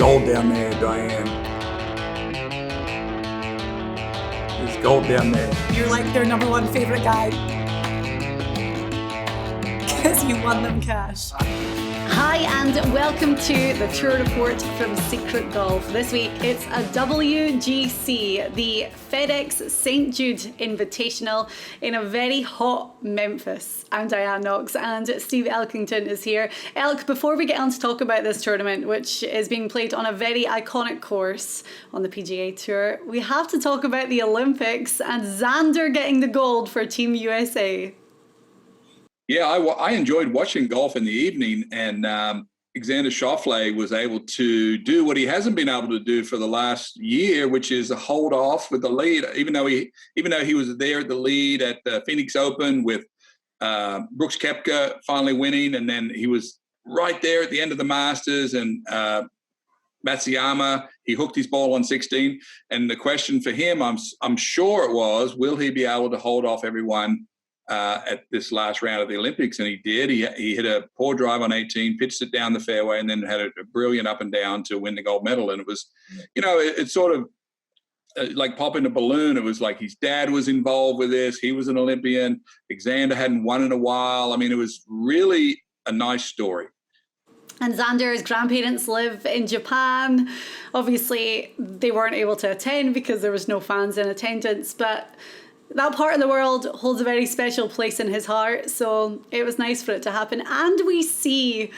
gold down there, Diane. There's gold down there. You're like their number one favorite guy. Because you won them cash. Hi and welcome to the tour report from Secret Golf. This week it's a WGC, the FedEx St. Jude Invitational in a very hot Memphis. I'm Diane Knox and Steve Elkington is here. Elk, before we get on to talk about this tournament, which is being played on a very iconic course on the PGA Tour, we have to talk about the Olympics and Xander getting the gold for Team USA. Yeah, I enjoyed watching golf in the evening, and Xander Schauffele was able to do what he hasn't been able to do for the last year, which is a hold off with the lead. Even though he was there at the lead at the Phoenix Open with Brooks Koepka finally winning, and then he was right there at the end of the Masters, and Matsuyama, he hooked his ball on 16. And the question for him, I'm sure it was, will he be able to hold off everyone at this last round of the Olympics? And he did. He hit a poor drive on 18, pitched it down the fairway, and then had a brilliant up and down to win the gold medal. And it was, it's sort of like popping a balloon. It was like his dad was involved with this. He was an Olympian. Xander hadn't won in a while. I mean, it was really a nice story. And Xander's grandparents live in Japan. Obviously, they weren't able to attend because there was no fans in attendance, but that part of the world holds a very special place in his heart, so it was nice for it to happen. And we see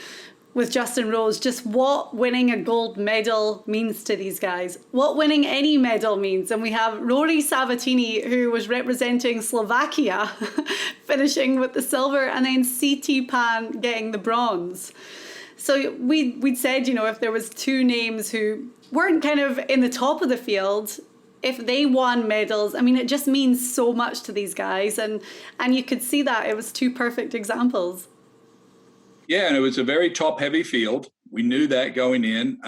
with Justin Rose just what winning a gold medal means to these guys, what winning any medal means. And we have Rory Sabatini, who was representing Slovakia, finishing with the silver, and then CT Pan getting the bronze. So we'd said, if there was two names who weren't kind of in the top of the field, if they won medals, I mean, it just means so much to these guys. And you could see that. It was two perfect examples. Yeah, and it was a very top-heavy field. We knew that going in.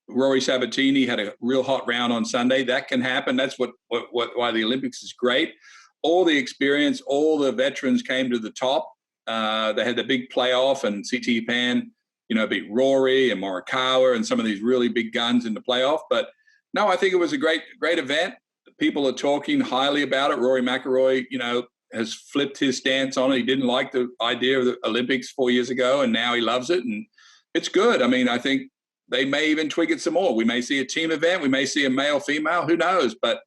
Rory Sabatini had a real hot round on Sunday. That can happen. That's why the Olympics is great. All the experience, all the veterans came to the top. They had the big playoff, and CT Pan, beat Rory and Morikawa and some of these really big guns in the playoff. But no, I think it was a great event. People are talking highly about it. Rory McIlroy, has flipped his stance on it. He didn't like the idea of the Olympics 4 years ago, and now he loves it, and it's good. I mean, I think they may even tweak it some more. We may see a team event. We may see a male-female. Who knows? But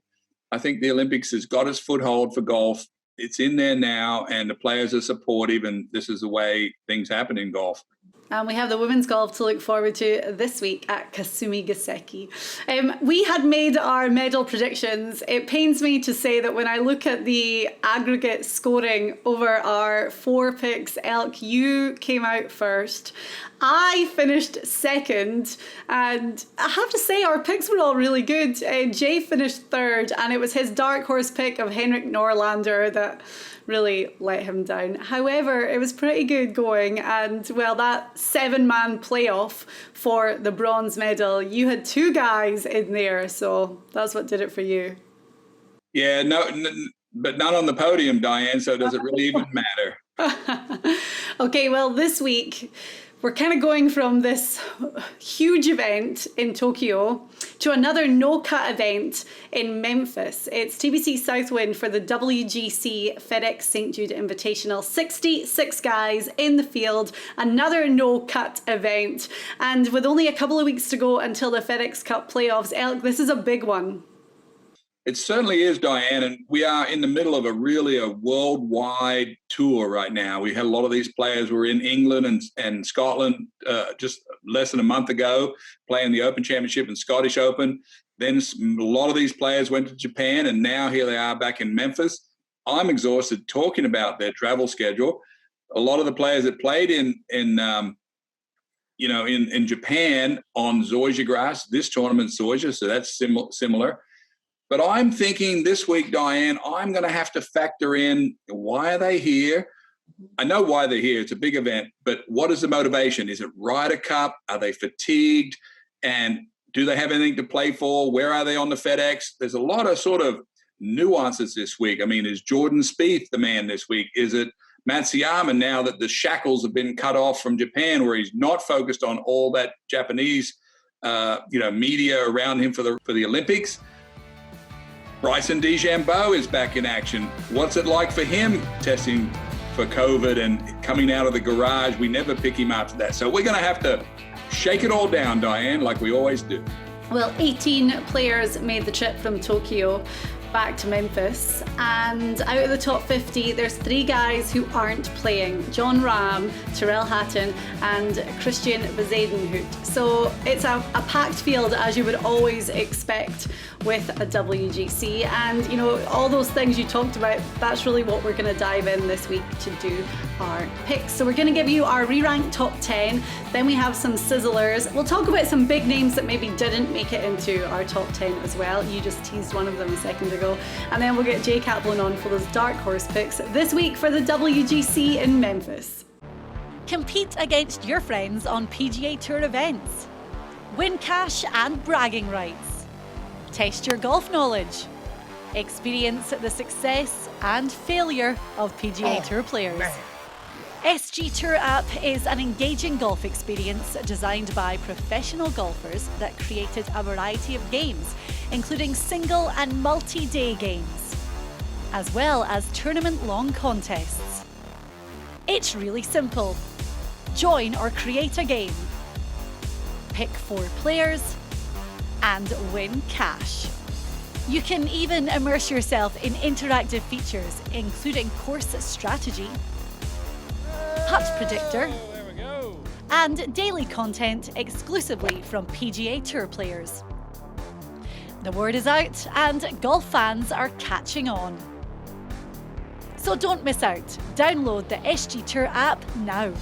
I think the Olympics has got its foothold for golf. It's in there now, and the players are supportive, and this is the way things happen in golf. And we have the women's golf to look forward to this week at Kasumi Gaseki. We had made our medal predictions. It pains me to say that when I look at the aggregate scoring over our 4 picks, Elk, you came out first. I finished second, and I have to say our picks were all really good. Jay finished third, and it was his dark horse pick of Henrik Norlander that really let him down. However, it was pretty good going, and well, that 7-man playoff for the bronze medal, you had 2 guys in there, so that's what did it for you. Yeah, but not on the podium, Diane, so does it really even matter? Okay, well, this week we're kind of going from this huge event in Tokyo to another no-cut event in Memphis. It's TPC Southwind for the WGC FedEx St. Jude Invitational. 66 guys in the field, another no-cut event. And with only a couple of weeks to go until the FedEx Cup playoffs, Elk, this is a big one. It certainly is, Diane, and we are in the middle of a worldwide tour right now. We had a lot of these players were in England and Scotland just less than a month ago, playing the Open Championship and Scottish Open. Then a lot of these players went to Japan, and now here they are back in Memphis. I'm exhausted talking about their travel schedule. A lot of the players that played in Japan on zoysia grass, this tournament zoysia, so that's similar. But I'm thinking this week, Diane, I'm going to have to factor in why are they here? I know why they're here. It's a big event, but what is the motivation? Is it Ryder Cup? Are they fatigued? And do they have anything to play for? Where are they on the FedEx? There's a lot of sort of nuances this week. I mean, is Jordan Spieth the man this week? Is it Matsuyama now that the shackles have been cut off from Japan, where he's not focused on all that Japanese media around him for the Olympics. Bryson De Chambeau is back in action. What's it like for him testing for COVID and coming out of the garage? We never pick him after that. So we're going to have to shake it all down, Diane, like we always do. Well, 18 players made the trip from Tokyo back to Memphis, and out of the top 50 there's 3 guys who aren't playing: John Rahm, Tyrrell Hatton and Christian Bezuidenhout. So it's a packed field, as you would always expect with a WGC, and all those things you talked about, that's really what we're going to dive in this week to do our picks. So we're going to give you our re-ranked top 10, then we have some sizzlers. We'll talk about some big names that maybe didn't make it into our top 10 as well. You just teased one of them a second ago. And then we'll get Jay Kaplan on for those dark horse picks this week for the WGC in Memphis. Compete against your friends on PGA Tour events. Win cash and bragging rights. Test your golf knowledge. Experience the success and failure of PGA Tour players. SG Tour app is an engaging golf experience designed by professional golfers that created a variety of games, including single and multi-day games, as well as tournament-long contests. It's really simple. Join or create a game, pick 4 players, and win cash. You can even immerse yourself in interactive features, including course strategy, putt predictor, and daily content exclusively from PGA Tour players. The word is out and golf fans are catching on. So don't miss out. Download the SG Tour app now.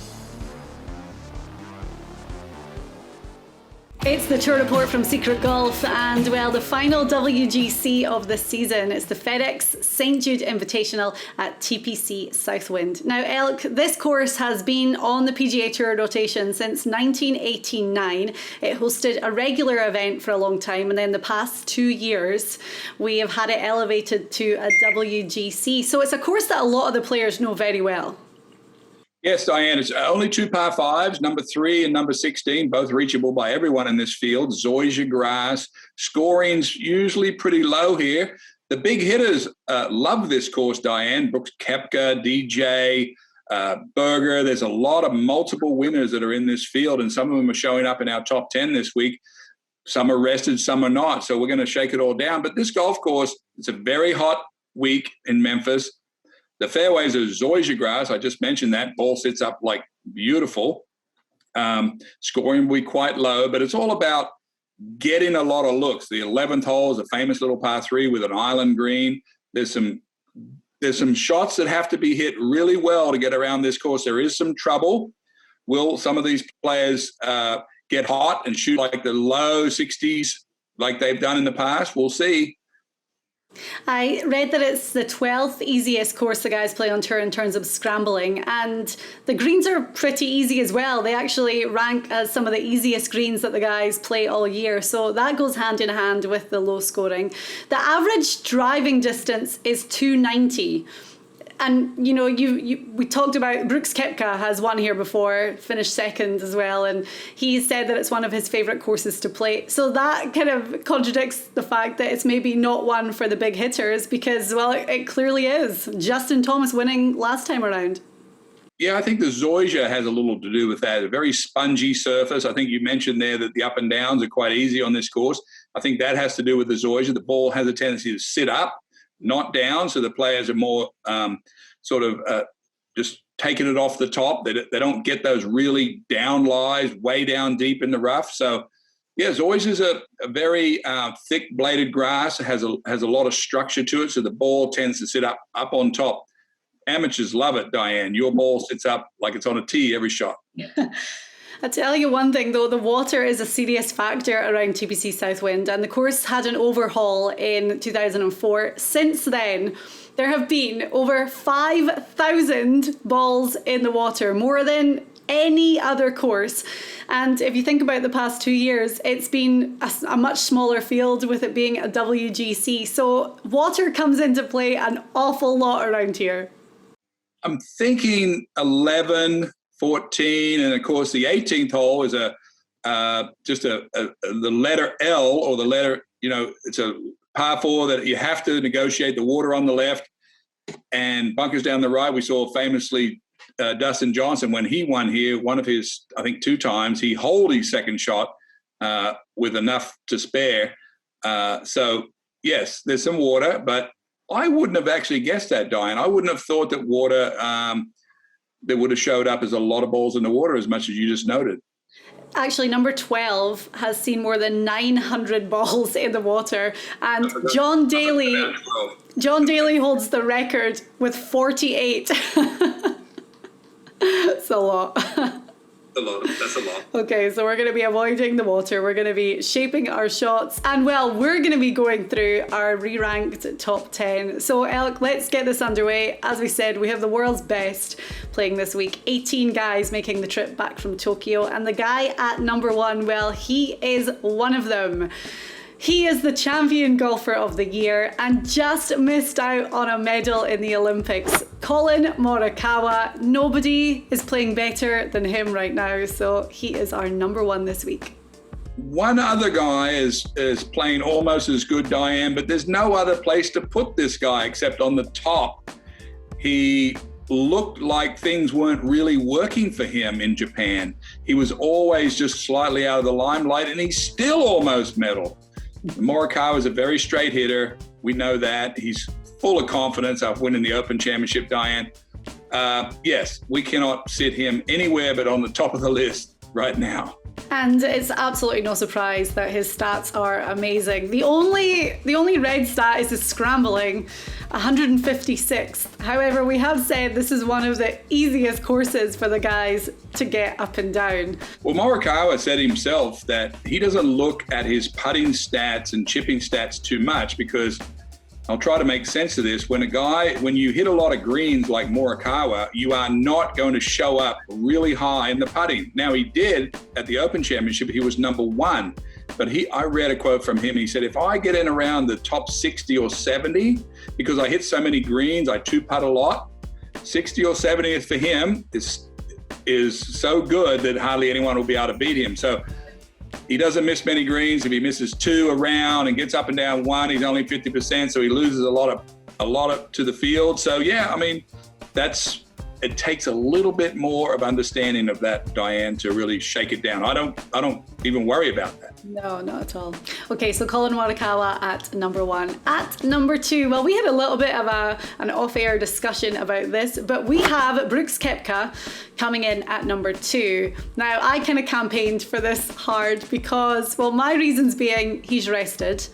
It's the Tour Report from Secret Golf, and well, the final WGC of the season is the FedEx St. Jude Invitational at TPC Southwind. Now, Elk, this course has been on the PGA Tour rotation since 1989. It hosted a regular event for a long time, and then the past 2 years, we have had it elevated to a WGC. So it's a course that a lot of the players know very well. Yes, Diane, it's only 2 par 5s, number 3 and number 16, both reachable by everyone in this field. Zoysia grass. Scoring's usually pretty low here. The big hitters love this course, Diane. Brooks Koepka, DJ, Berger. There's a lot of multiple winners that are in this field, and some of them are showing up in our top 10 this week. Some are rested, some are not. So we're going to shake it all down. But this golf course, it's a very hot week in Memphis. The fairways are zoysia grass. I just mentioned that. Ball sits up like beautiful. Scoring will be quite low, but it's all about getting a lot of looks. The 11th hole is a famous little par 3 with an island green. There's some shots that have to be hit really well to get around this course. There is some trouble. Will some of these players get hot and shoot like the low 60s like they've done in the past? We'll see. I read that it's the 12th easiest course the guys play on tour in terms of scrambling, and the greens are pretty easy as well. They actually rank as some of the easiest greens that the guys play all year, so that goes hand in hand with the low scoring. The average driving distance is 290. And, we talked about Brooks Koepka has won here before, finished second as well, and he said that it's one of his favourite courses to play. So that kind of contradicts the fact that it's maybe not one for the big hitters because, well, it clearly is. Justin Thomas winning last time around. Yeah, I think the zoysia has a little to do with that. A very spongy surface. I think you mentioned there that the up and downs are quite easy on this course. I think that has to do with the zoysia. The ball has a tendency to sit up, not down, so the players are more just taking it off the top. They don't get those really down lies way down deep in the rough. So, yeah, zoysia is a very thick bladed grass. It has a lot of structure to it, so the ball tends to sit up on top. Amateurs love it, Diane. Your ball sits up like it's on a tee every shot. I tell you one thing though, the water is a serious factor around TPC Southwind, and the course had an overhaul in 2004. Since then, there have been over 5,000 balls in the water, more than any other course. And if you think about the past 2 years, it's been a much smaller field with it being a WGC. So water comes into play an awful lot around here. I'm thinking 11, 14, and of course the 18th hole is a just the letter L or the letter, it's a par 4 that you have to negotiate the water on the left and bunkers down the right. We saw famously Dustin Johnson, when he won here, one of his, I think 2 times, he holed his second shot with enough to spare. So, yes, there's some water, but I wouldn't have actually guessed that, Diane. I wouldn't have thought that water that would have showed up as a lot of balls in the water as much as you just noted. Actually, number 12 has seen more than 900 balls in the water, and John Daly holds the record with 48. It's a lot. That's a lot. Okay, so we're going to be avoiding the water. We're going to be shaping our shots. And, well, we're going to be going through our re-ranked top 10. So, Elk, let's get this underway. As we said, we have the world's best playing this week. 18 guys making the trip back from Tokyo. And the guy at number 1, well, he is one of them. He is the champion golfer of the year and just missed out on a medal in the Olympics. Collin Morikawa, nobody is playing better than him right now, so he is our number 1 this week. One other guy is playing almost as good, Diane, but there's no other place to put this guy except on the top. He looked like things weren't really working for him in Japan. He was always just slightly out of the limelight, and he's still almost medal. Morikawa is a very straight hitter. We know that. He's full of confidence after winning the Open Championship, Diane. Yes, we cannot sit him anywhere but on the top of the list right now. And it's absolutely no surprise that his stats are amazing. The only red stat is his scrambling, 156th. However, we have said this is one of the easiest courses for the guys to get up and down. Well, Morikawa said himself that he doesn't look at his putting stats and chipping stats too much because I'll try to make sense of this. When you hit a lot of greens like Morikawa, you are not going to show up really high in the putting. Now, he did at the Open Championship. He was number 1. But I read a quote from him. He said, if I get in around the top 60 or 70, because I hit so many greens, I 2-putt a lot, 60 or 70 for him is so good that hardly anyone will be able to beat him. So he doesn't miss many greens. If he misses 2 around and gets up and down 1, he's only 50%. So he loses a lot to the field. So yeah, I mean, it takes a little bit more of understanding of that, Diane, to really shake it down. I don't even worry about that. No, not at all. Okay, so Collin Morikawa at number 1. At number 2, well, we had a little bit of an off-air discussion about this, but we have Brooks Koepka coming in at number 2. Now, I kind of campaigned for this hard because, well, my reasons being he's rested.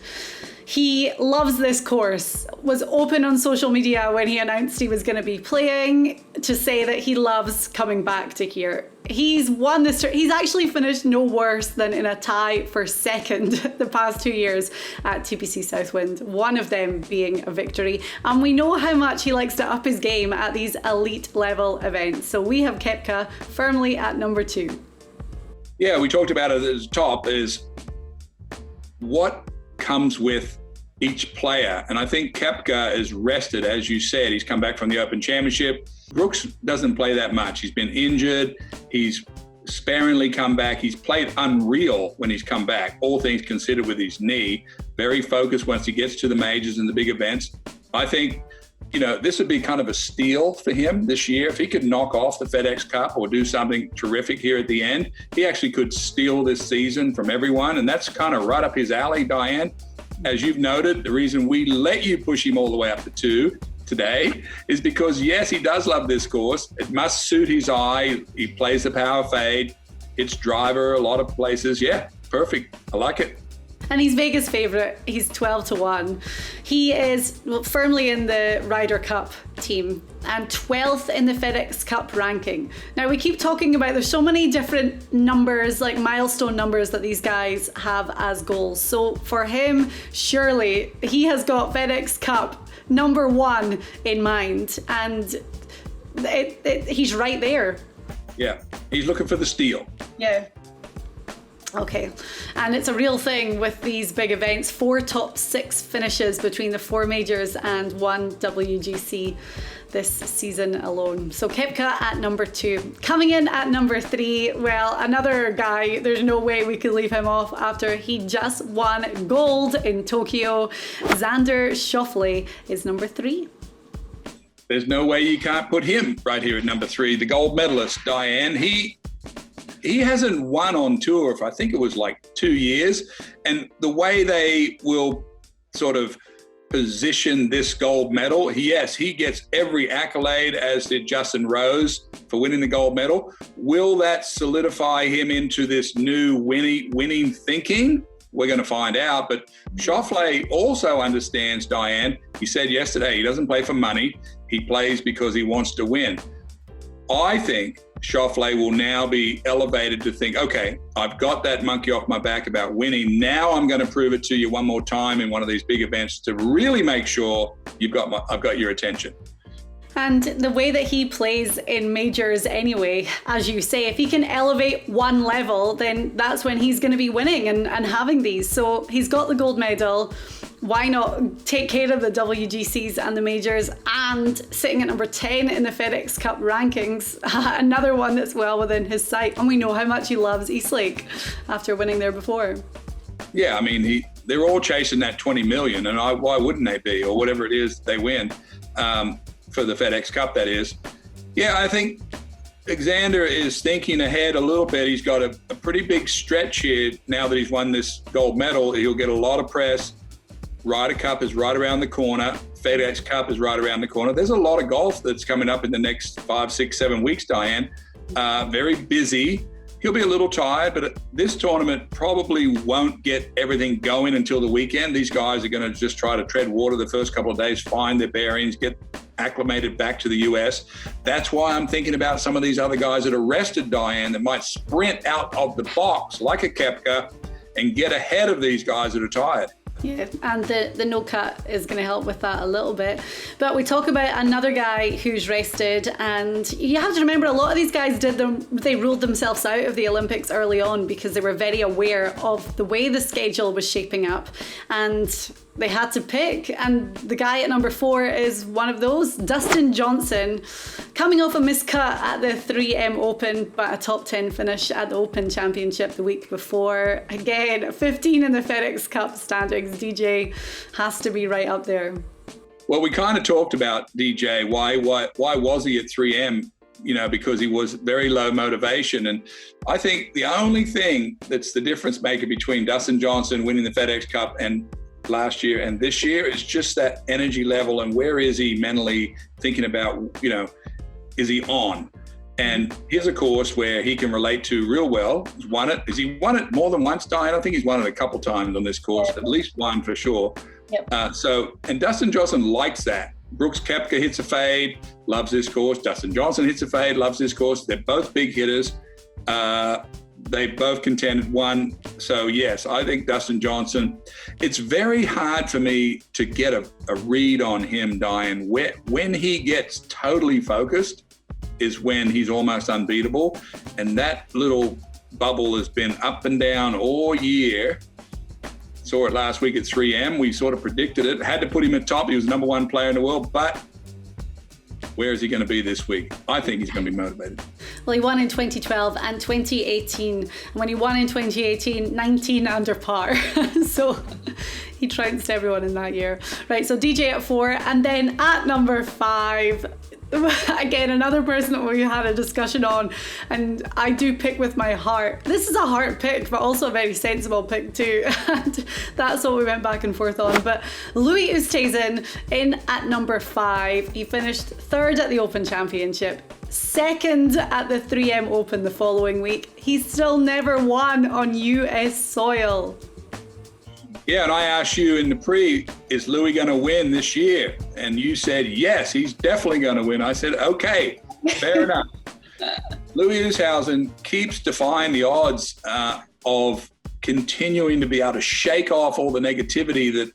He loves this course, was open on social media when he announced he was going to be playing to say that he loves coming back to here. He's won this, he's actually finished no worse than in a tie for second the past 2 years at TPC Southwind, one of them being a victory. And we know how much he likes to up his game at these elite level events. So we have Koepka firmly at number 2. Yeah, we talked about it at the top is what comes with each player. And I think Koepka is rested, as you said. He's come back from the Open Championship. Brooks doesn't play that much. He's been injured. He's sparingly come back. He's played unreal when he's come back, all things considered with his knee. Very focused once he gets to the majors and the big events. I think, this would be kind of a steal for him this year. If he could knock off the FedEx Cup or do something terrific here at the end, he actually could steal this season from everyone. And that's kind of right up his alley, Diane. As you've noted, the reason we let you push him all the way up to 2 today is because, yes, he does love this course. It must suit his eye. He plays the power fade, hits driver a lot of places. Yeah, perfect. I like it. And he's Vegas' favourite. He's 12-1. He is firmly in the Ryder Cup team and 12th in the FedEx Cup ranking. Now, we keep talking about there's so many different numbers, like milestone numbers that these guys have as goals. So for him, surely he has got FedEx Cup number 1 in mind. And he's right there. Yeah, he's looking for the steal. Yeah. Okay, and it's a real thing with these big events. 4 top 6 finishes between the 4 majors and 1 WGC this season alone. So Koepka at number 2. Coming in at number 3, well, another guy, there's no way we could leave him off after he just won gold in Tokyo. Xander Shuffly is number 3. There's no way you can't put him right here at number 3, the gold medalist, Diane. He hasn't won on tour for, I think it was like 2 years. And the way they will sort of position this gold medal, yes, he gets every accolade, as did Justin Rose for winning the gold medal. Will that solidify him into this new winning thinking? We're going to find out. But Schauffele also understands, Diane. He said yesterday he doesn't play for money. He plays because he wants to win. I think Schauffele will now be elevated to think, okay, I've got that monkey off my back about winning. Now I'm going to prove it to you one more time in one of these big events to really make sure I've got your attention. And the way that he plays in majors anyway, as you say, if he can elevate one level, then that's when he's going to be winning and having these. So he's got the gold medal. Why not take care of the WGCs and the majors, and sitting at number 10 in the FedEx Cup rankings, another one that's well within his sight. And we know how much he loves Eastlake after winning there before. Yeah, I mean, they're all chasing that 20 million, and why wouldn't they be, or whatever it is they win for the FedEx Cup, that is. Yeah, I think Xander is thinking ahead a little bit. He's got a pretty big stretch here now that he's won this gold medal. He'll get a lot of press. Ryder Cup is right around the corner. FedEx Cup is right around the corner. There's a lot of golf that's coming up in the next 5, 6, 7 weeks, Diane. Very busy. He'll be a little tired, but this tournament probably won't get everything going until the weekend. These guys are going to just try to tread water the first couple of days, find their bearings, get acclimated back to the US. That's why I'm thinking about some of these other guys that are rested, Diane, that might sprint out of the box like a Koepka and get ahead of these guys that are tired. Yeah, and the no cut is going to help with that a little bit. But we talk about another guy who's rested, and you have to remember a lot of these guys they ruled themselves out of the Olympics early on because they were very aware of the way the schedule was shaping up, and they had to pick. And the guy at number 4 is one of those, Dustin Johnson, coming off a miscut at the 3M Open, but a top 10 finish at the Open Championship the week before. Again, 15 in the FedEx Cup standings. DJ has to be right up there. Well, we kind of talked about DJ. Why was he at 3M? You know, because he was very low motivation. And I think the only thing that's the difference maker between Dustin Johnson winning the FedEx Cup and last year and this year is just that energy level, and where is he mentally thinking about, you know, is he on? And here's a course where he can relate to real well. He's won it. Has he won it more than once, Diane? I think he's won it a couple times on this course, at least one for sure. Yep. And Dustin Johnson likes that. Brooks Koepka hits a fade, loves this course. Dustin Johnson hits a fade, loves this course. They're both big hitters. They both contended one. So, yes, I think Dustin Johnson, it's very hard for me to get a read on him, Diane. When he gets totally focused is when he's almost unbeatable. And that little bubble has been up and down all year. Saw it last week at 3M. We sort of predicted it. Had to put him at top. He was the number 1 player in the world. But where is he going to be this week? I think he's going to be motivated. Well, he won in 2012 and 2018. And when he won in 2018, 19 under par. So he trounced everyone in that year. Right, so DJ at 4. And then at number 5, again, another person that we had a discussion on, and I do pick with my heart. This is a heart pick, but also a very sensible pick too. And that's what we went back and forth on. But Louis Oosthuizen in at number 5. He finished 3rd at the Open Championship, 2nd at the 3M Open the following week. He's still never won on US soil. Yeah, and I asked you in the pre, is Louis going to win this year? And you said, yes, he's definitely going to win. I said, okay, fair enough. Louis Oosthuizen keeps defying the odds of continuing to be able to shake off all the negativity that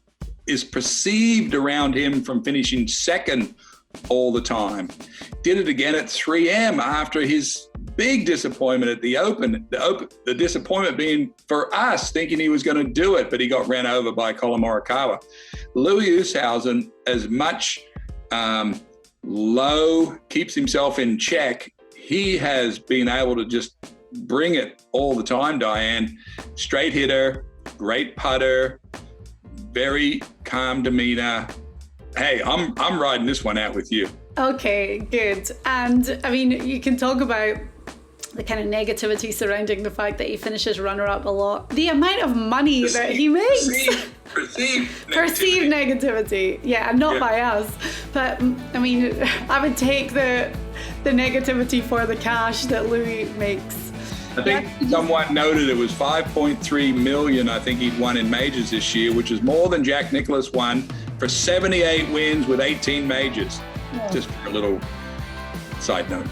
is perceived around him from finishing 2nd all the time. Did it again at 3M after his big disappointment at the Open. The disappointment being for us thinking he was going to do it, but he got ran over by Colin Morikawa. Louis Oosthuizen, as much low, keeps himself in check. He has been able to just bring it all the time, Diane. Straight hitter, great putter, very calm demeanor. Hey, I'm riding this one out with you. Okay, good. And I mean, you can talk about the kind of negativity surrounding the fact that he finishes runner-up a lot. The amount of money that he makes. Perceived negativity. Yeah, not by us. But I mean, I would take the negativity for the cash that Louis makes. I think someone noted it was 5.3 million I think he'd won in majors this year, which is more than Jack Nicklaus won for 78 wins with 18 majors. Yeah. Just for a little side note.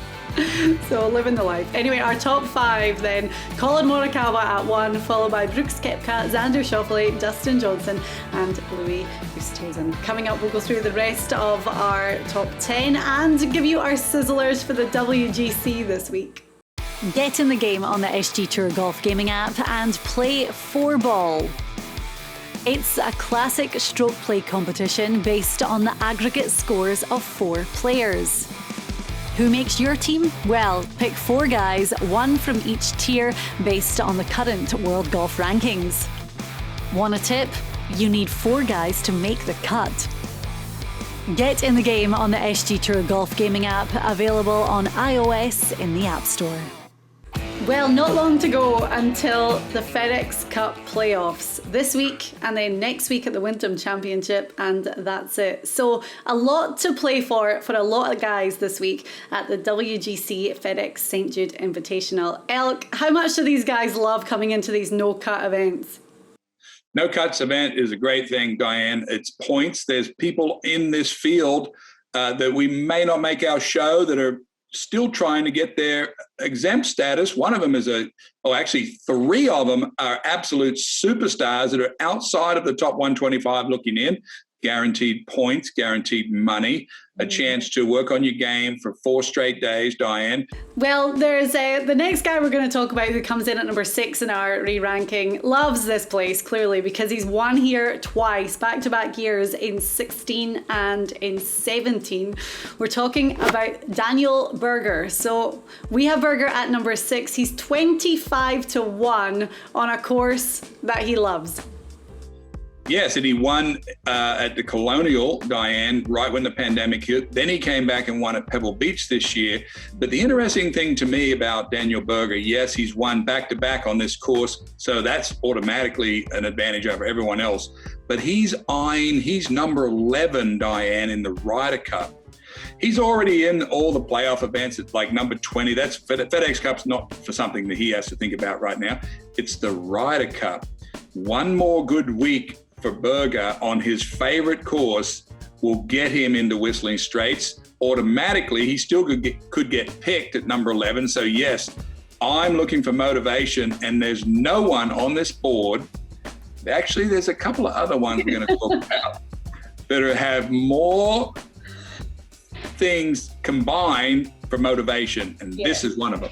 So living the life. Anyway, our top 5 then. Colin Morikawa at 1, followed by Brooks Koepka, Xander Schauffele, Dustin Johnson and Louis Oosthuizen. Coming up, we'll go through the rest of our top 10 and give you our sizzlers for the WGC this week. Get in the game on the SG Tour Golf Gaming app and play 4-ball. It's a classic stroke play competition based on the aggregate scores of 4 players. Who makes your team? Well, pick 4 guys, 1 from each tier based on the current World Golf Rankings. Want a tip? You need 4 guys to make the cut. Get in the game on the SG Tour Golf Gaming app, available on iOS in the App Store. Well, not long to go until the FedEx Cup playoffs this week and then next week at the Wyndham Championship, and that's it. So a lot to play for a lot of guys this week at the WGC FedEx St. Jude Invitational. Elk, how much do these guys love coming into these no-cut events? No cuts event is a great thing, Diane. It's points. There's people in this field that we may not make our show that are still trying to get their exempt status. One of them is actually 3 of them are absolute superstars that are outside of the top 125 looking in. Guaranteed points, guaranteed money, a chance to work on your game for 4 straight days, Diane. Well, there's the next guy we're going to talk about who comes in at number 6 in our re-ranking. Loves this place, clearly, because he's won here twice, back-to-back years in 16 and in 17. We're talking about Daniel Berger. So we have Berger at number 6. He's 25-1 on a course that he loves. Yes, and he won at the Colonial, Diane, right when the pandemic hit. Then he came back and won at Pebble Beach this year. But the interesting thing to me about Daniel Berger, yes, he's won back-to-back on this course, so that's automatically an advantage over everyone else. But he's number 11, Diane, in the Ryder Cup. He's already in all the playoff events. It's like number 20. That's FedEx Cup's not for something that he has to think about right now. It's the Ryder Cup. One more good week for Berger on his favorite course will get him into Whistling Straits. Automatically, he still could get picked at number 11. So yes, I'm looking for motivation, and there's no one on this board. Actually, there's a couple of other ones we're going to talk about that have more things combined for motivation, and this is one of them.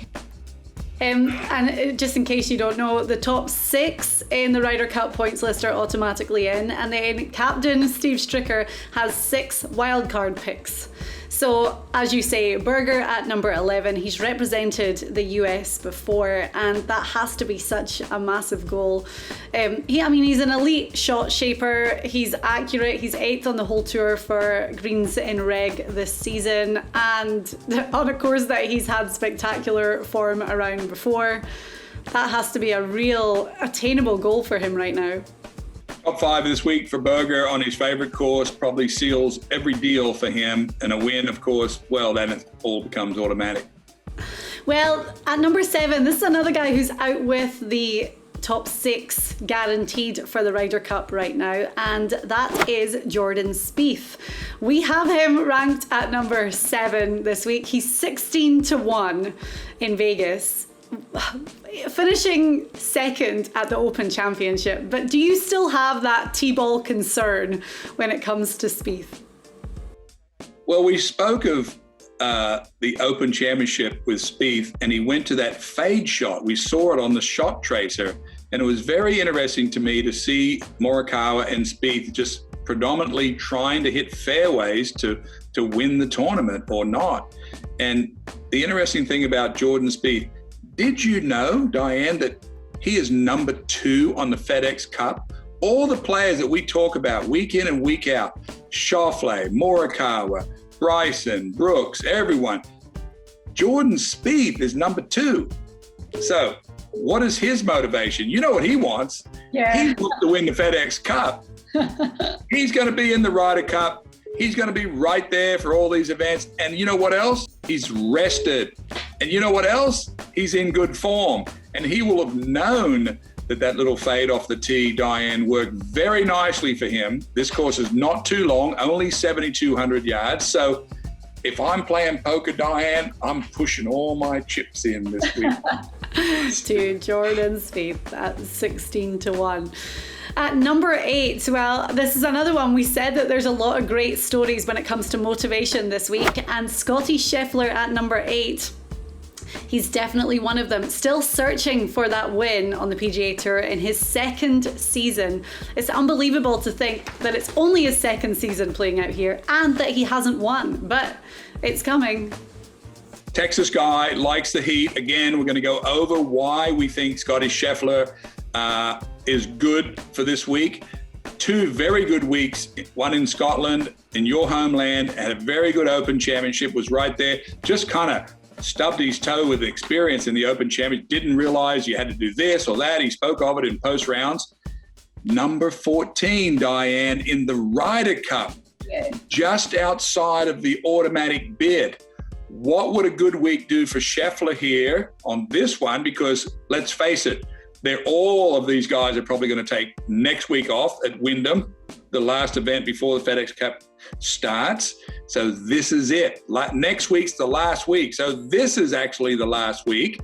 And just in case you don't know, the top 6 in the Ryder Cup points list are automatically in, and then Captain Steve Stricker has 6 wildcard picks. So, as you say, Berger at number 11, he's represented the US before, and that has to be such a massive goal. He's an elite shot shaper, he's accurate, he's 8th on the whole tour for greens in reg this season, and on a course that he's had spectacular form around before. That has to be a real attainable goal for him right now. Top 5 this week for Berger on his favorite course probably seals every deal for him. And a win, of course, well, then it all becomes automatic. Well, at number 7, this is another guy who's out with the top 6 guaranteed for the Ryder Cup right now, and that is Jordan Spieth. We have him ranked at number 7 this week. He's 16-1 in Vegas, finishing 2nd at the Open Championship. But do you still have that T-ball concern when it comes to Spieth? Well, we spoke of the Open Championship with Spieth, and he went to that fade shot. We saw it on the shot tracer, and it was very interesting to me to see Morikawa and Spieth just predominantly trying to hit fairways to win the tournament or not. And the interesting thing about Jordan Spieth, did you know, Diane, that he is number 2 on the FedEx Cup? All the players that we talk about week in and week out, Schauffele, Morikawa, Bryson, Brooks, everyone, Jordan Spieth is number 2. So what is his motivation? You know what he wants? Yeah. He wants to win the FedEx Cup. He's going to be in the Ryder Cup. He's going to be right there for all these events. And you know what else? He's rested. And you know what else? He's in good form. And he will have known that little fade off the tee, Diane, worked very nicely for him. This course is not too long, only 7,200 yards. So if I'm playing poker, Diane, I'm pushing all my chips in this week. To Jordan Spieth at 16-1. At number 8, well, this is another one. We said that there's a lot of great stories when it comes to motivation this week, and Scotty Sheffler at number 8. He's definitely one of them. Still searching for that win on the PGA Tour in his 2nd season. It's unbelievable to think that it's only his 2nd season playing out here and that he hasn't won, but it's coming. Texas guy, likes the heat. Again, we're going to go over why we think Scotty Sheffler is good for this week. 2 very good weeks, one in Scotland, in your homeland, had a very good Open Championship, was right there, just kind of stubbed his toe with experience in the Open Championship, didn't realize you had to do this or that. He spoke of it in post rounds. Number 14, Diane, in the Ryder Cup, just outside of the automatic bid. What would a good week do for Scheffler here on this one? Because let's face it, all of these guys are probably going to take next week off at Wyndham, the last event before the FedEx Cup starts. So this is it. Next week's the last week. So this is actually the last week.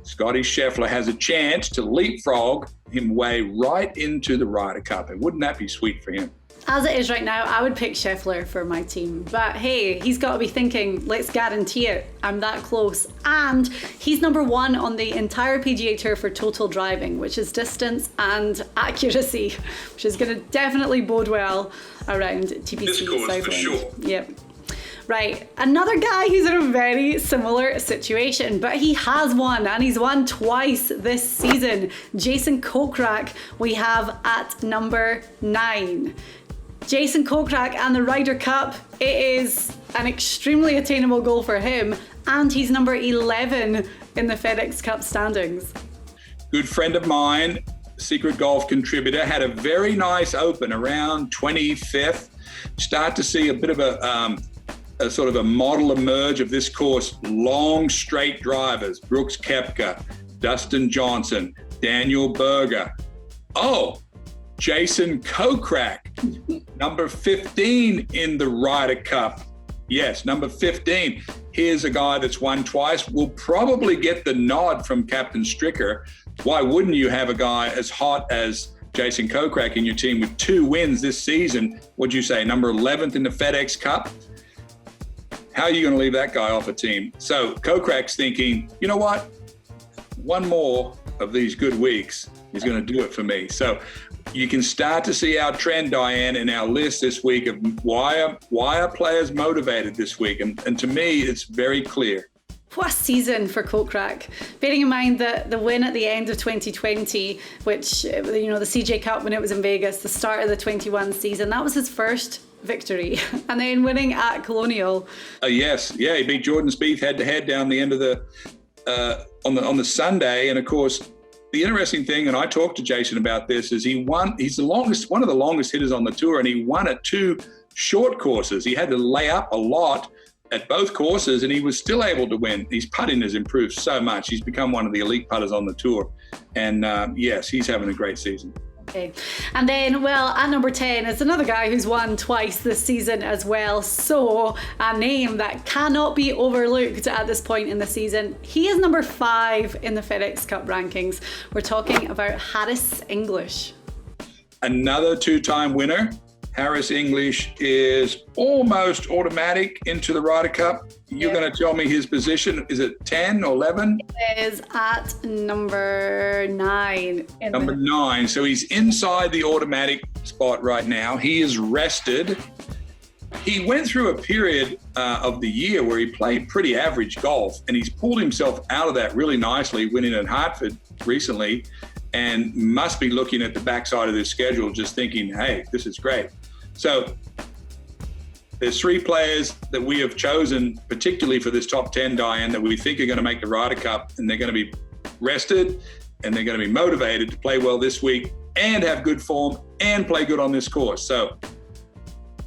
Scotty Sheffler has a chance to leapfrog him way right into the Ryder Cup. And wouldn't that be sweet for him? As it is right now, I would pick Scheffler for my team. But hey, he's got to be thinking, let's guarantee it. I'm that close. And he's number 1 on the entire PGA Tour for total driving, which is distance and accuracy, which is going to definitely bode well around TPC Southwind. For sure. Yep. Right, another guy who's in a very similar situation, but he has won, and he's won twice this season. Jason Kochrack we have at number 9. Jason Kochrack and the Ryder Cup, it is an extremely attainable goal for him, and he's number 11 in the FedEx Cup standings. Good friend of mine, Secret Golf contributor, had a very nice Open around 25th. Start to see a bit of a sort of a model emerge of this course. Long straight drivers, Brooks Koepka, Dustin Johnson, Daniel Berger. Oh, Jason Kochrack, number 15 in the Ryder Cup. Yes, number 15. Here's a guy that's won twice. Will probably get the nod from Captain Stricker. Why wouldn't you have a guy as hot as Jason Kochrack in your team with 2 wins this season? What'd you say, number 11th in the FedEx Cup? How are you going to leave that guy off a team? So Kochrack's thinking, you know what? One more of these good weeks is going to do it for me. So you can start to see our trend, Diane, in our list this week of why are players motivated this week? And to me, it's very clear. What a season for Kochrack. Bearing in mind that the win at the end of 2020, which, you know, the CJ Cup when it was in Vegas, the start of the 21 season, that was his first victory. And then winning at Colonial. Yes. Yeah, he beat Jordan Spieth head-to-head down the end of the on the Sunday. And of course, the interesting thing, and I talked to Jason about this, is he's one of the longest hitters on the tour, and he won at 2 short courses. He had to lay up a lot at both courses, and he was still able to win. His putting has improved so much. He's become one of the elite putters on the tour. And yes, he's having a great season. Okay. And then, well, at number 10 is another guy who's won twice this season as well. So a name that cannot be overlooked at this point in the season. He is number 5 in the FedEx Cup rankings. We're talking about Harris English. Another 2-time winner. Harris English is almost automatic into the Ryder Cup. You're going to tell me his position. Is it 10 or 11? It is at number 9. Number 9. So he's inside the automatic spot right now. He is rested. He went through a period of the year where he played pretty average golf, and he's pulled himself out of that really nicely, winning at Hartford recently, and must be looking at the backside of this schedule just thinking, hey, this is great. So there's 3 players that we have chosen, particularly for this top 10, Diane, that we think are going to make the Ryder Cup, and they're going to be rested, and they're going to be motivated to play well this week and have good form and play good on this course. So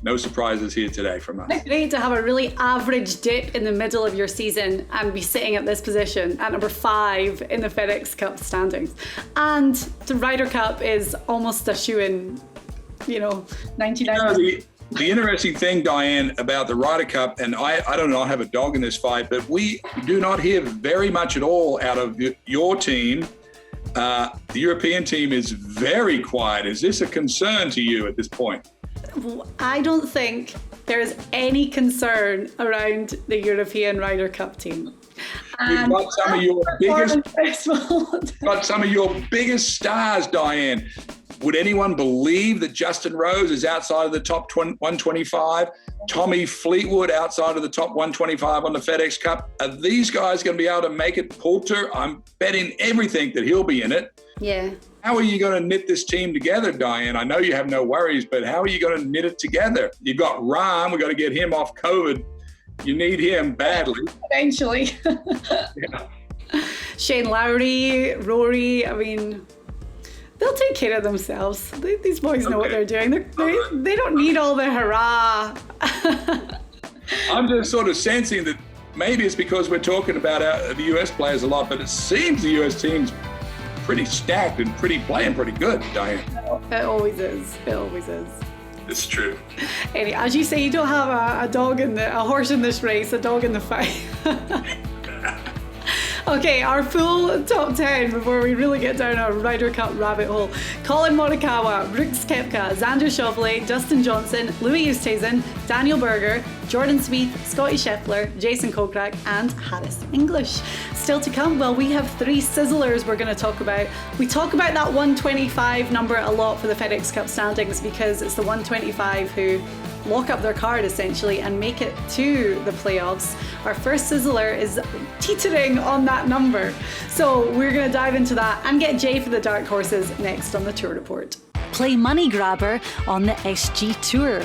no surprises here today from us. It's great to have a really average dip in the middle of your season and be sitting at this position at number 5 in the FedEx Cup standings. And the Ryder Cup is almost a shoe-in, 99%. The interesting thing, Diane, about the Ryder Cup, and I don't know, I have a dog in this fight, but we do not hear very much at all out of your team. The European team is very quiet. Is this a concern to you at this point? I don't think there is any concern around the European Ryder Cup team. You've got some of your biggest stars, Diane. Would anyone believe that Justin Rose is outside of the top 125? Tommy Fleetwood outside of the top 125 on the FedEx Cup? Are these guys going to be able to make it? Poulter, I'm betting everything that he'll be in it. Yeah. How are you going to knit this team together, Diane? I know you have no worries, but how are you going to knit it together? You've got Rahm. We've got to get him off COVID. You need him badly. Eventually. Yeah. Shane Lowry, Rory, they'll take care of themselves. These boys know what they're doing. They don't need all the hurrah. I'm just sort of sensing that maybe it's because we're talking about the US players a lot, but it seems the US team's pretty stacked and playing pretty good, Diane. It always is. It always is. It's true. Anyway, as you say, you don't have a horse in this race, a dog in the fight. Okay, our full top 10 before we really get down our Ryder Cup rabbit hole. Colin Morikawa, Brooks Koepka, Xander Schauffele, Dustin Johnson, Louis Oosthuizen, Daniel Berger, Jordan Spieth, Scotty Sheffler, Jason Kochrack, and Harris English. Still to come, well, we have 3 sizzlers we're going to talk about. We talk about that 125 number a lot for the FedEx Cup standings because it's the 125 who lock up their card essentially and make it to the playoffs. Our first sizzler is teetering on that number. So we're going to dive into that and get Jay for the Dark Horses next on the Tour Report. Play money grabber on the SG Tour.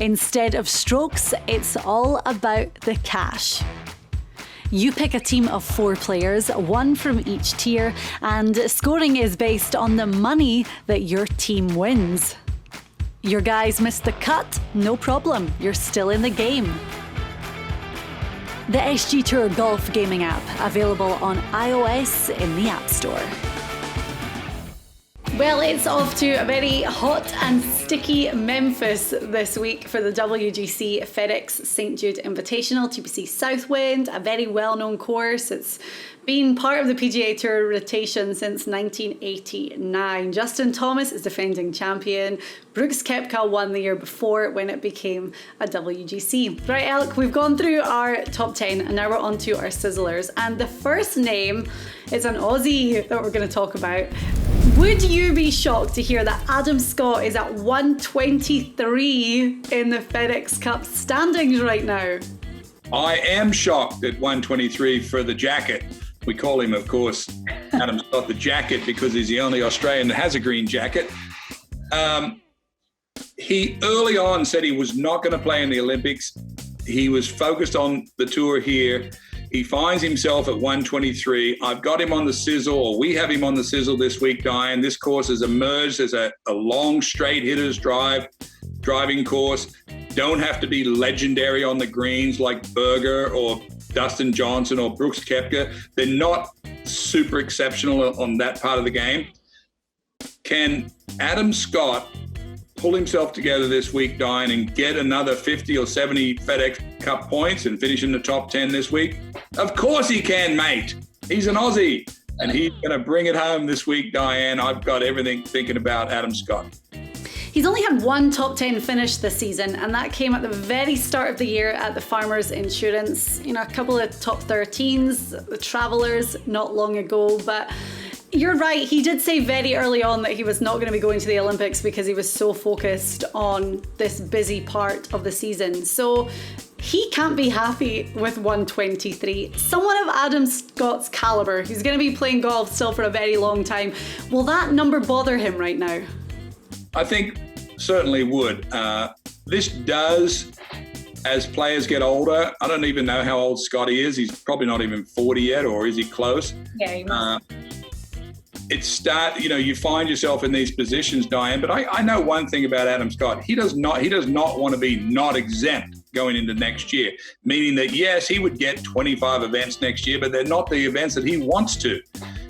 Instead of strokes, it's all about the cash. You pick a team of 4 players, 1 from each tier, and scoring is based on the money that your team wins. Your guys missed the cut? No problem, you're still in the game. The SG Tour Golf Gaming app, available on iOS in the App Store. Well, it's off to a very hot and sticky Memphis this week for the WGC FedEx St. Jude Invitational, TPC Southwind, a very well-known course. It's been part of the PGA Tour rotation since 1989. Justin Thomas is defending champion. Brooks Koepka won the year before when it became a WGC. Right, Elk, we've gone through our top 10 and now we're on to our sizzlers. And the first name is an Aussie that we're going to talk about. Would you be shocked to hear that Adam Scott is at 123 in the FedEx Cup standings right now? I am shocked at 123 for the jacket. We call him, of course, Adam Scott the Jacket because he's the only Australian that has a green jacket. He early on said he was not going to play in the Olympics. He was focused on the tour here. He finds himself at 123. I've got him on the sizzle, or we have him on the sizzle this week, Diane. This course has emerged as a long straight hitters driving course. Don't have to be legendary on the greens like Berger or Dustin Johnson or Brooks Koepka. They're not super exceptional on that part of the game. Can Adam Scott pull himself together this week, Diane, and get another 50 or 70 FedEx Cup points and finish in the top 10 this week? Of course he can, mate. He's an Aussie, and he's going to bring it home this week, Diane. I've got everything thinking about Adam Scott. He's only had one top 10 finish this season, and that came at the very start of the year at the Farmers Insurance. You know, a couple of top 13s, the Travelers not long ago, but you're right, he did say very early on that he was not going to be going to the Olympics because he was so focused on this busy part of the season. So he can't be happy with 123. Someone of Adam Scott's caliber, who's going to be playing golf still for a very long time, will that number bother him right now? I think certainly would. This does, as players get older, I don't even know how old Scotty is. He's probably not even 40 yet, or is he close? Yeah, he must. You find yourself in these positions, Diane, but I know one thing about Adam Scott. He does not want to be not exempt going into next year, meaning that, yes, he would get 25 events next year, but they're not the events that he wants to.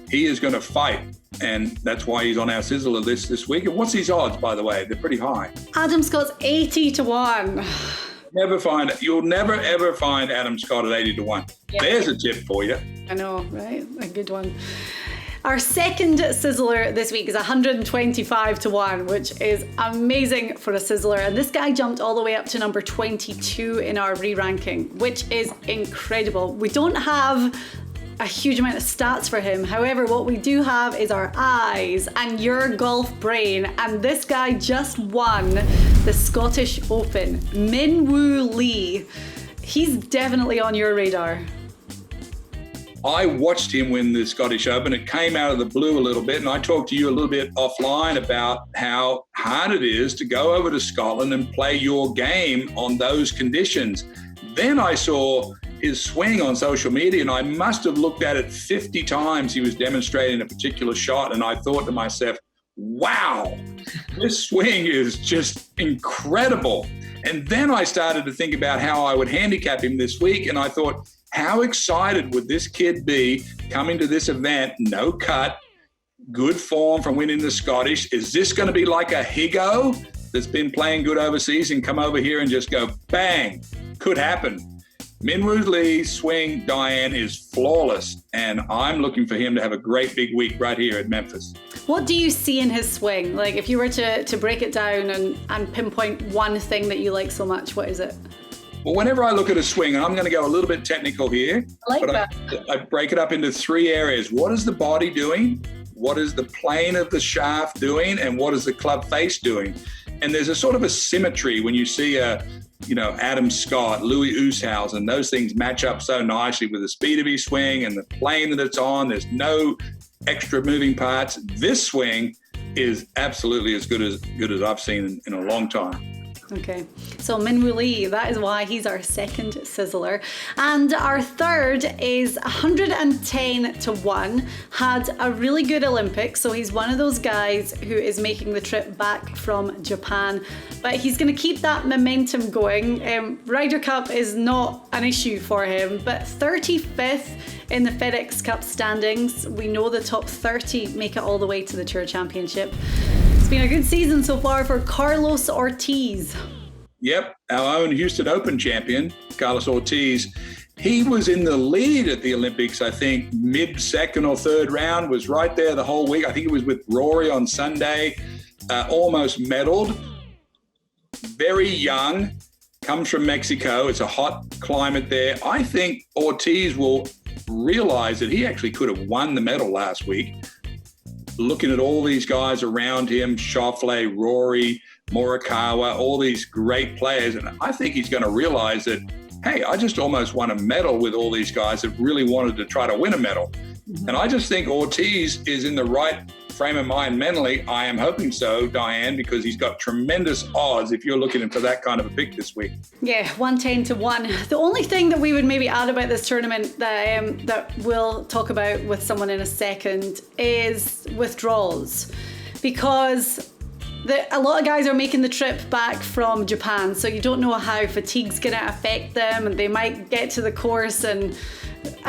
He is going to fight, and that's why he's on our Sizzler list this week. And what's his odds, by the way? They're pretty high. Adam Scott's 80-1. You'll never, ever find Adam Scott at 80-1. Yeah. There's a tip for you. I know, right? A good one. Our second Sizzler this week is 125-1, which is amazing for a Sizzler. And this guy jumped all the way up to number 22 in our re-ranking, which is incredible. We don't have a huge amount of stats for him. However, what we do have is our eyes and your golf brain. And this guy just won the Scottish Open. Min Woo Lee. He's definitely on your radar. I watched him win the Scottish Open. It came out of the blue a little bit, and I talked to you a little bit offline about how hard it is to go over to Scotland and play your game on those conditions. Then I saw his swing on social media, and I must have looked at it 50 times. He was demonstrating a particular shot, and I thought to myself, wow, this swing is just incredible. And then I started to think about how I would handicap him this week, and I thought, how excited would this kid be coming to this event, no cut, good form from winning the Scottish? Is this going to be like a Higo that's been playing good overseas and come over here and just go bang? Could happen. Min Woo Lee's swing, Diane, is flawless, and I'm looking for him to have a great big week right here at Memphis. What do you see in his swing? Like, if you were to break it down and pinpoint one thing that you like so much, what is it? Well, whenever I look at a swing, and I'm going to go a little bit technical here, I break it up into three areas. What is the body doing? What is the plane of the shaft doing? And what is the club face doing? And there's a sort of a symmetry when you see Adam Scott, Louis Oosthuizen, those things match up so nicely with the speed of his swing and the plane that it's on. There's no extra moving parts. This swing is absolutely as good as I've seen in a long time. Okay, so Min Woo Lee, that is why he's our second Sizzler. And our third is 110-1, had a really good Olympics, so he's one of those guys who is making the trip back from Japan. But he's going to keep that momentum going. Ryder Cup is not an issue for him, but 35th in the FedEx Cup standings. We know the top 30 make it all the way to the Tour Championship. It's been a good season so far for Carlos Ortiz. Yep, our own Houston Open champion, Carlos Ortiz. He was in the lead at the Olympics, I think, mid-second or third round, was right there the whole week. I think it was with Rory on Sunday, almost medaled. Very young, comes from Mexico. It's a hot climate there. I think Ortiz will realize that he actually could have won the medal last week. Looking at all these guys around him, Schauffele, Rory, Morikawa, all these great players. And I think he's going to realize that, hey, I just almost won a medal with all these guys that really wanted to try to win a medal. Mm-hmm. And I just think Ortiz is in the right frame of mind mentally. I am hoping so, Diane, because he's got tremendous odds if you're looking for that kind of a pick this week. Yeah, 110-1. The only thing that we would maybe add about this tournament that we'll talk about with someone in a second is withdrawals, because a lot of guys are making the trip back from Japan, so you don't know how fatigue's going to affect them, and they might get to the course and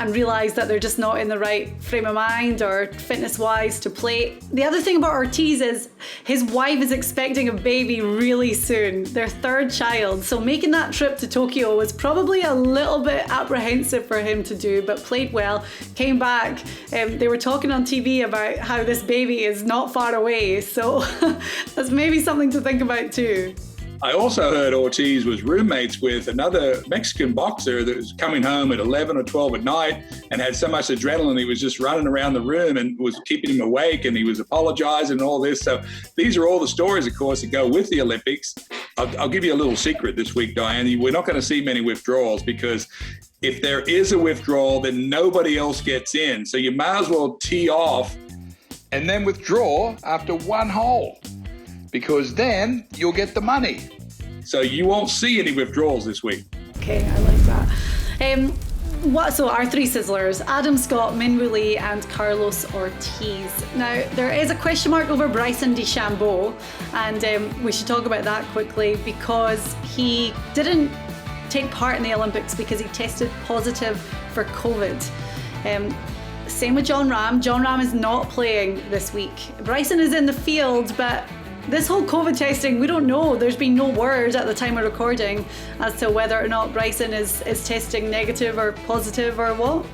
realise that they're just not in the right frame of mind or fitness-wise to play. The other thing about Ortiz is his wife is expecting a baby really soon, their third child. So making that trip to Tokyo was probably a little bit apprehensive for him to do, but played well, came back. They were talking on TV about how this baby is not far away. So that's maybe something to think about too. I also heard Ortiz was roommates with another Mexican boxer that was coming home at 11 or 12 at night and had so much adrenaline he was just running around the room and was keeping him awake, and he was apologizing and all this. So these are all the stories, of course, that go with the Olympics. I'll give you a little secret this week, Diane. We're not going to see many withdrawals because if there is a withdrawal, then nobody else gets in. So you might as well tee off and then withdraw after one hole, because then you'll get the money. So you won't see any withdrawals this week. Okay, I like that. So our three sizzlers, Adam Scott, Minwoo Lee and Carlos Ortiz. Now, there is a question mark over Bryson De Chambeau, and we should talk about that quickly because he didn't take part in the Olympics because he tested positive for COVID. Same with John Ram. John Ram is not playing this week. Bryson is in the field, but this whole COVID testing, we don't know. There's been no word at the time of recording as to whether or not Bryson is testing negative or positive or what.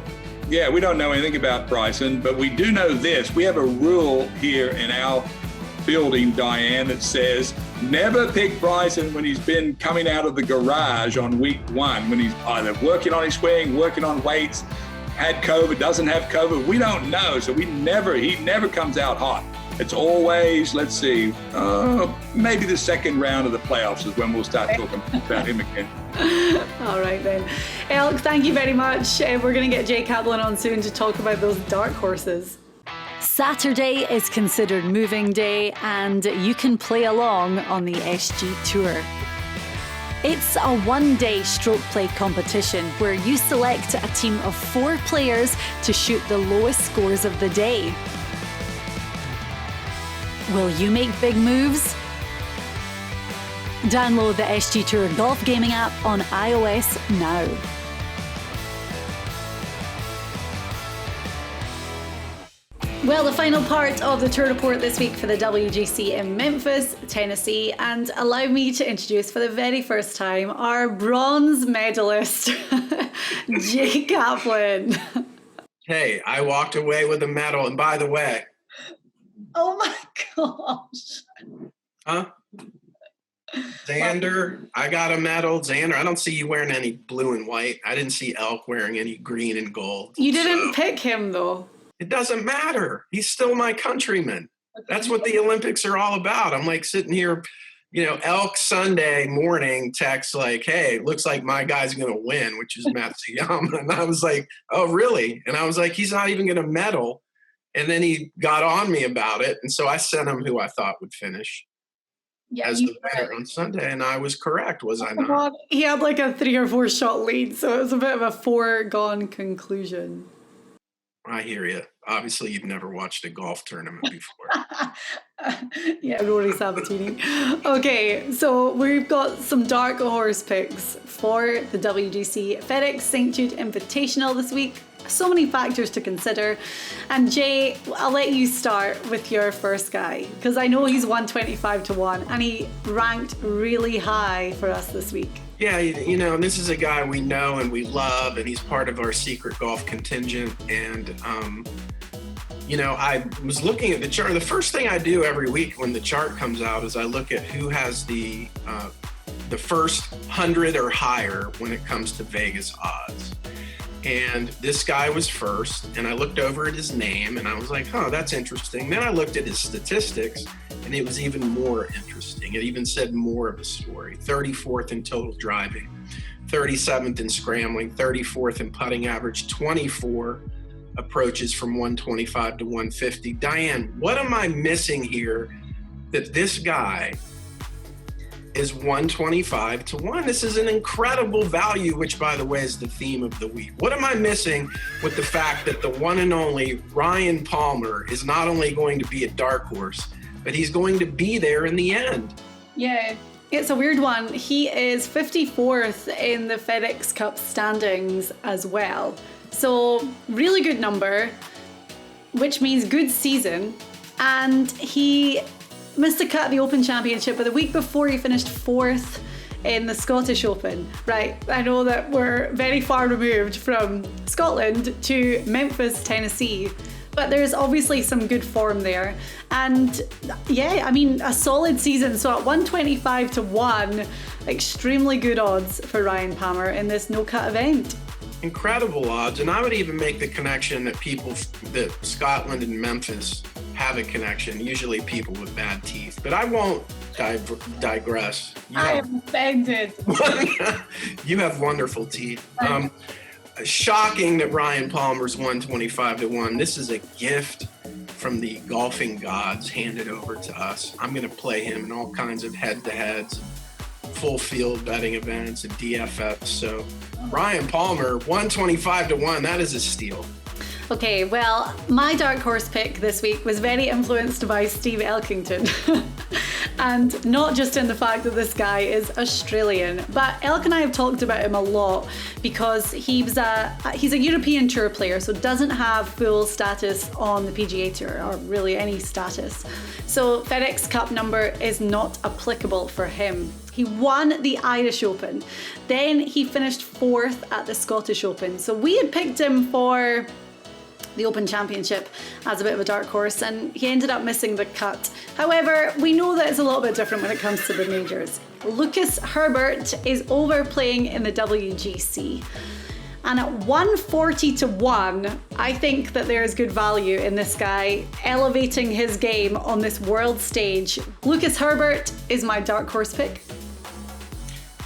Yeah, we don't know anything about Bryson, but we do know this. We have a rule here in our building, Diane, that says never pick Bryson when he's been coming out of the garage on week one, when he's either working on his swing, working on weights, had COVID, doesn't have COVID. We don't know, so he never comes out hot. It's always, let's see, maybe the second round of the playoffs is when we'll start talking about him again. All right then. Elk, thank you very much. We're going to get Jay Kaplan on soon to talk about those dark horses. Saturday is considered moving day and you can play along on the SG Tour. It's a one-day stroke play competition where you select a team of 4 players to shoot the lowest scores of the day. Will you make big moves? Download the SG Tour golf gaming app on iOS now. Well, the final part of the tour report this week for the WGC in Memphis, Tennessee, and allow me to introduce for the very first time our bronze medalist, Jay Kaplan. Hey, I walked away with a medal, and by the way... Oh my gosh. Huh? Xander, I got a medal. Xander, I don't see you wearing any blue and white. I didn't see Elk wearing any green and gold. You didn't pick him, though. It doesn't matter. He's still my countryman. That's what the Olympics are all about. I'm like sitting here, Elk Sunday morning text like, hey, looks like my guy's going to win, which is Matsuyama. And I was like, oh, really? And I was like, he's not even going to medal. And then he got on me about it. And so I sent him who I thought would finish as the winner on Sunday. And I was correct, was I not? God. He had like a 3 or 4 shot lead. So it was a bit of a foregone conclusion. I hear you. Obviously, you've never watched a golf tournament before. Yeah, Rory Sabatini. Okay, so we've got some dark horse picks for the WGC FedEx St. Jude Invitational this week. So many factors to consider. And Jay, I'll let you start with your first guy, because I know he's 125-1 and he ranked really high for us this week. Yeah, this is a guy we know and we love, and he's part of our secret golf contingent. And, I was looking at the chart. The first thing I do every week when the chart comes out is I look at who has the first 100 or higher when it comes to Vegas odds. And this guy was first, and I looked over at his name, and I was like, oh, that's interesting. Then I looked at his statistics, and it was even more interesting. It even said more of a story. 34th in total driving, 37th in scrambling, 34th in putting average, 24 approaches from 125 to 150. Diane, what am I missing here that this guy is 125-1? This is an incredible value, which, by the way, is the theme of the week. What am I missing with the fact that the one and only Ryan Palmer is not only going to be a dark horse, but he's going to be there in the end? Yeah, it's a weird one. He is 54th in the FedEx Cup standings as well. So really good number, which means good season. And he missed a cut at the Open Championship, but the week before he finished 4th in the Scottish Open. Right, I know that we're very far removed from Scotland to Memphis, Tennessee, but there's obviously some good form there. And yeah, I mean, a solid season. So at 125 to 1, extremely good odds for Ryan Palmer in this no-cut event. Incredible odds. And I would even make the connection that Scotland and Memphis have a connection, usually people with bad teeth. But I won't digress. I am offended. You have wonderful teeth. Shocking that Ryan Palmer's 125 to 1. This is a gift from the golfing gods handed over to us. I'm going to play him in all kinds of head-to-heads, full field betting events, and DFS. So Ryan Palmer, 125 to 1. That is a steal. Okay, well, my dark horse pick this week was very influenced by Steve Elkington. And not just in the fact that this guy is Australian, but Elk and I have talked about him a lot because he's a European Tour player, so doesn't have full status on the PGA Tour, or really any status. So FedEx Cup number is not applicable for him. He won the Irish Open, then he finished 4th at the Scottish Open. So we had picked him for the Open Championship as a bit of a dark horse, and he ended up missing the cut. However, we know that it's a little bit different when it comes to the majors. Lucas Herbert is overplaying in the WGC, and at 140 to 1, I think that there is good value in this guy elevating his game on this world stage. Lucas Herbert is my dark horse pick.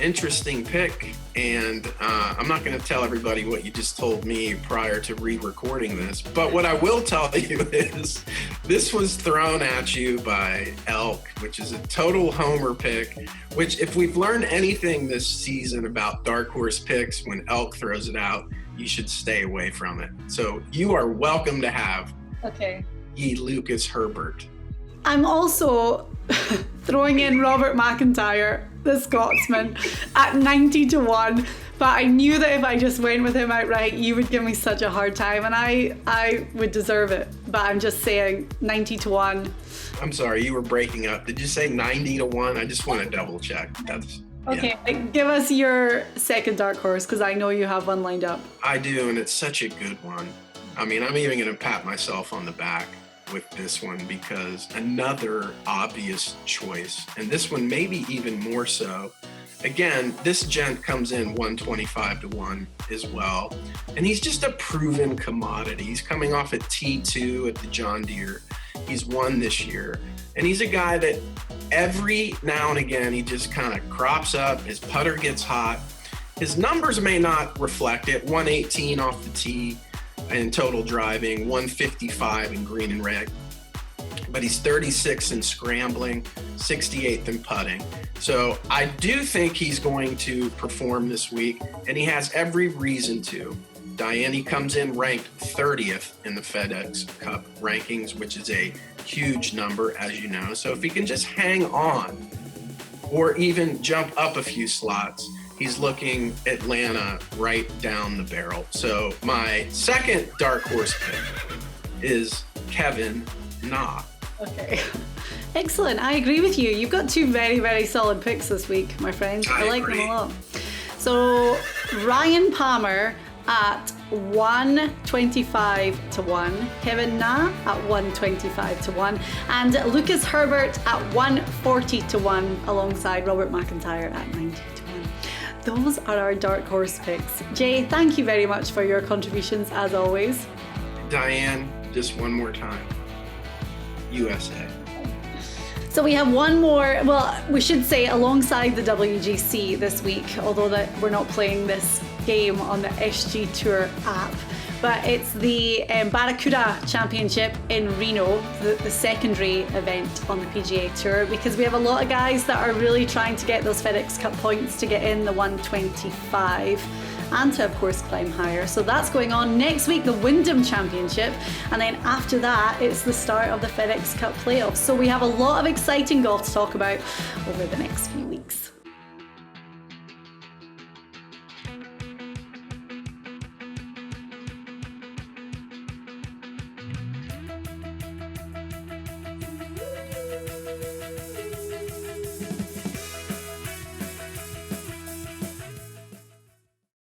Interesting pick. And I'm not going to tell everybody what you just told me prior to re-recording this, but what I will tell you is this was thrown at you by Elk, which is a total homer pick, which if we've learned anything this season about dark horse picks, when Elk throws it out, you should stay away from it. So you are welcome to have ye Lucas Herbert. I'm also throwing in Robert McIntyre, the Scotsman, at 90 to 1, but I knew that if I just went with him outright, you would give me such a hard time, and I would deserve it. But I'm just saying 90 to 1. I'm sorry, you were breaking up. Did you say 90 to 1? I just want to double check. Okay, give us your second dark horse, because I know you have one lined up. I do, and it's such a good one. I mean, I'm even going to pat myself on the back with this one, because another obvious choice, and this one maybe even more so. Again, this gent comes in 125 to 1 as well, and he's just a proven commodity. He's coming off at T2 at the John Deere. He's won this year, and he's a guy that every now and again he just kind of crops up. His putter gets hot. His numbers may not reflect it. 118 off the tee in total driving, 155 in green and red, but he's 36 in scrambling, 68th in putting. So I do think he's going to perform this week, and he has every reason to. Diane, he comes in ranked 30th in the FedEx Cup rankings, which is a huge number, as you know. So if he can just hang on or even jump up a few slots, he's looking Atlanta right down the barrel. So my second dark horse pick is Kevin Na. Okay. Excellent. I agree with you. You've got two very, very solid picks this week, my friend. I like them a lot. So Ryan Palmer at 125 to 1, Kevin Na at 125 to 1, and Lucas Herbert at 140 to 1 alongside Robert McIntyre at 90 to 1. Those are our dark horse picks. Jay, thank you very much for your contributions as always. Diane, just one more time. USA. So we have one more, well, we should say alongside the WGC this week, although that we're not playing this game on the SG Tour app, but it's the Barracuda Championship in Reno, the secondary event on the PGA Tour, because we have a lot of guys that are really trying to get those FedEx Cup points to get in the 125 and to, of course, climb higher. So that's going on next week, the Wyndham Championship, and then after that, it's the start of the FedEx Cup playoffs. So we have a lot of exciting golf to talk about over the next few weeks.